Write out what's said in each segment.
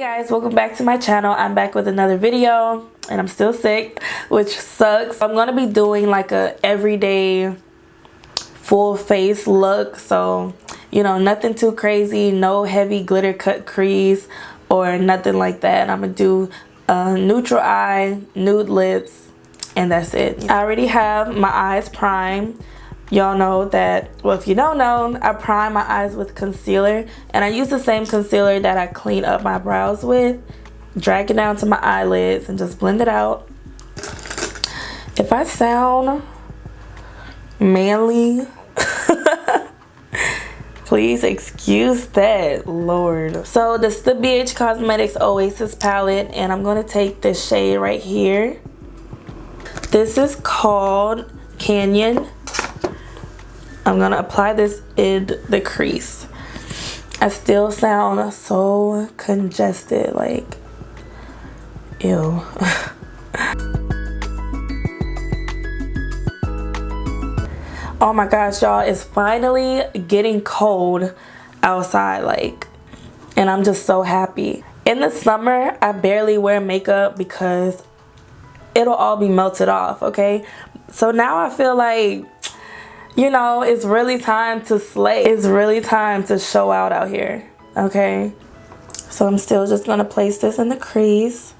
guys, welcome back to my channel. I'm back with another video and I'm still sick, which sucks. I'm gonna be doing like a everyday full face look, so you know, nothing too crazy, no heavy glitter cut crease or nothing like that. I'm gonna do a neutral eye, nude lips, and that's it. I already have my eyes primed. Y'all know that, well, if you don't know, I prime my eyes with concealer, and I use the same concealer that I clean up my brows with, drag it down to my eyelids and just blend it out. If I sound manly, please excuse that, Lord. So this is the BH Cosmetics Oasis palette, and I'm gonna take this shade right here. This is called Canyon. I'm gonna apply this in the crease. I still sound so congested, like, ew. Oh my gosh, y'all, it's finally getting cold outside, like, and I'm just so happy. In the summer, I barely wear makeup because it'll all be melted off, okay? So now I feel like, you know, it's really time to slay. It's really time to show out here, okay? So I'm still just gonna place this in the crease,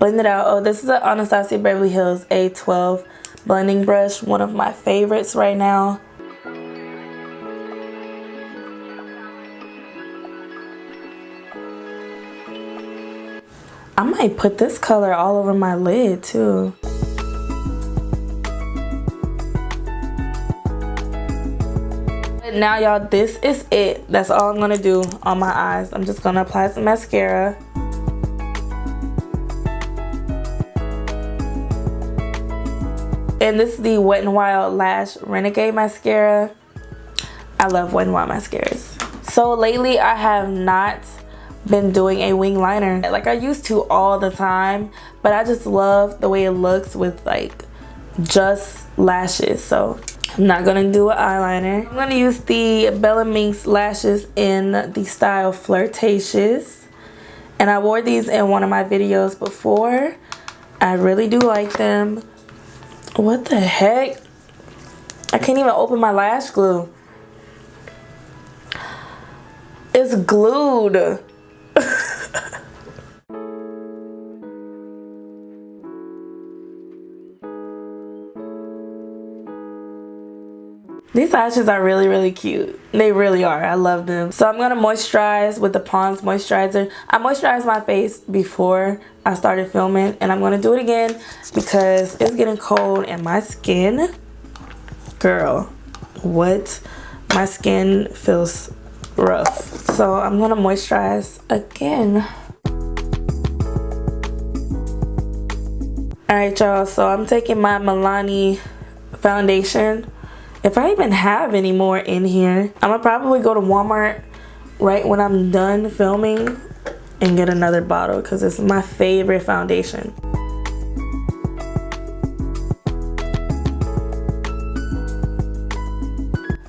blend it out. Oh, this is an Anastasia Beverly Hills A12 blending brush, one of my favorites right now. I might put this color all over my lid too. Now y'all, this is it. That's all I'm gonna do on my eyes. I'm just gonna apply some mascara. And this is the Wet n Wild Lash Renagade mascara. I love Wet n Wild mascaras. So lately I have not been doing a wing liner like I used to all the time, but I just love the way it looks with like just lashes. So I'm not gonna do an eyeliner. I'm gonna use the Belle.Minks lashes in the style Flirtatious, and I wore these in one of my videos before. I really do like them. What the heck? I can't even open my lash glue. It's glued. These lashes are really cute. They really are. I love them. So I'm gonna moisturize with the Pond's moisturizer. I moisturized my face before I started filming, and I'm gonna do it again because it's getting cold and my skin, girl, what? My skin feels rough. So I'm gonna moisturize again. Alright y'all, so I'm taking my Milani foundation. If I even have any more in here, I'm gonna probably go to Walmart right when I'm done filming and get another bottle because it's my favorite foundation.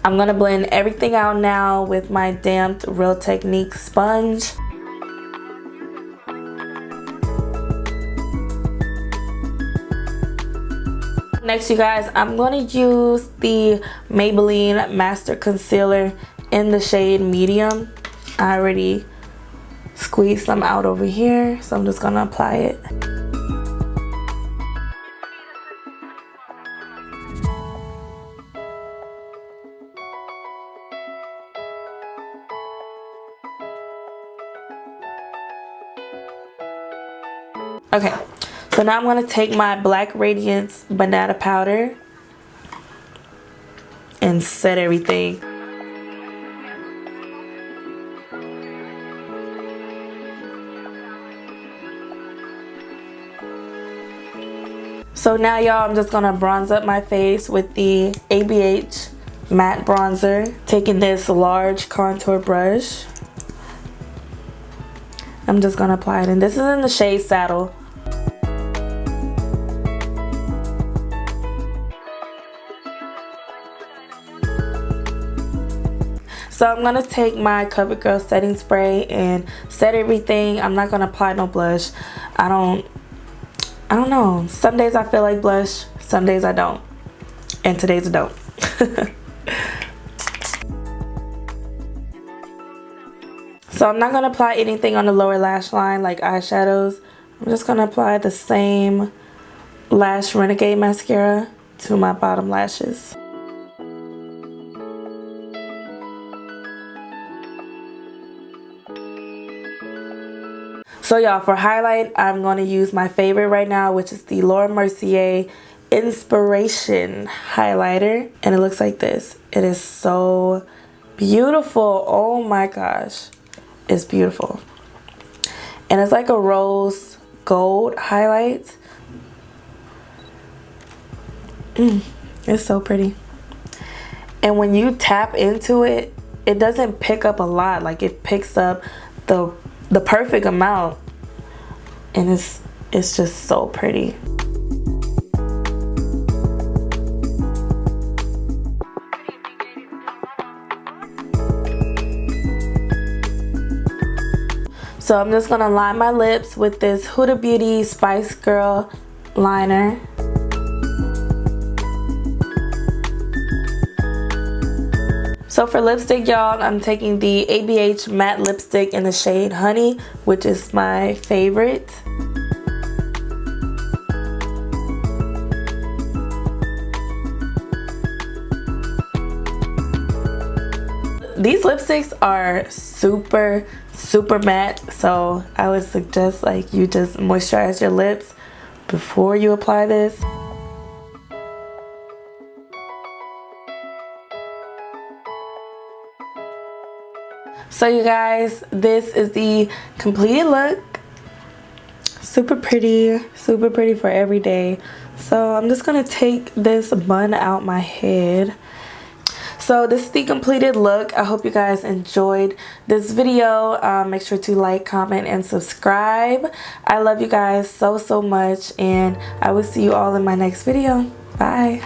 I'm gonna blend everything out now with my damped Real Technique sponge. Next, you guys, I'm going to use the Maybelline Master Concealer in the shade Medium. I already squeezed some out over here, so I'm just going to apply it. Okay. So now I'm going to take my Black Radiance banana powder and set everything. So now y'all, I'm just going to bronze up my face with the ABH matte bronzer. Taking this large contour brush. I'm just going to apply it, and this is in the shade Saddle. So I'm gonna take my Covergirl setting spray and set everything. I'm not gonna apply no blush. I don't know. Some days I feel like blush, some days I don't, and today's I don't. So I'm not gonna apply anything on the lower lash line like eyeshadows. I'm just gonna apply the same Lash Renagade mascara to my bottom lashes. So y'all, for highlight, I'm going to use my favorite right now, which is the Mercier Inspiration highlighter, and it looks like this. It is so beautiful. Oh my gosh, it's beautiful. And it's like a rose gold highlight. It's so pretty. And when you tap into it, it doesn't pick up a lot. Like, it picks up the perfect amount, and it's just so pretty. So I'm just gonna line my lips with this Huda Beauty Spice Girl liner. So for lipstick, y'all, I'm taking the ABH matte lipstick in the shade Honey, which is my favorite. These lipsticks are super matte, so I would suggest like you just moisturize your lips before you apply this. So you guys, this is the completed look. Super pretty for every day. So I'm just gonna take this bun out my head. So this is the completed look. I hope you guys enjoyed this video. Make sure to like, comment, and subscribe. I love you guys so much, and I will see you all in my next video. Bye.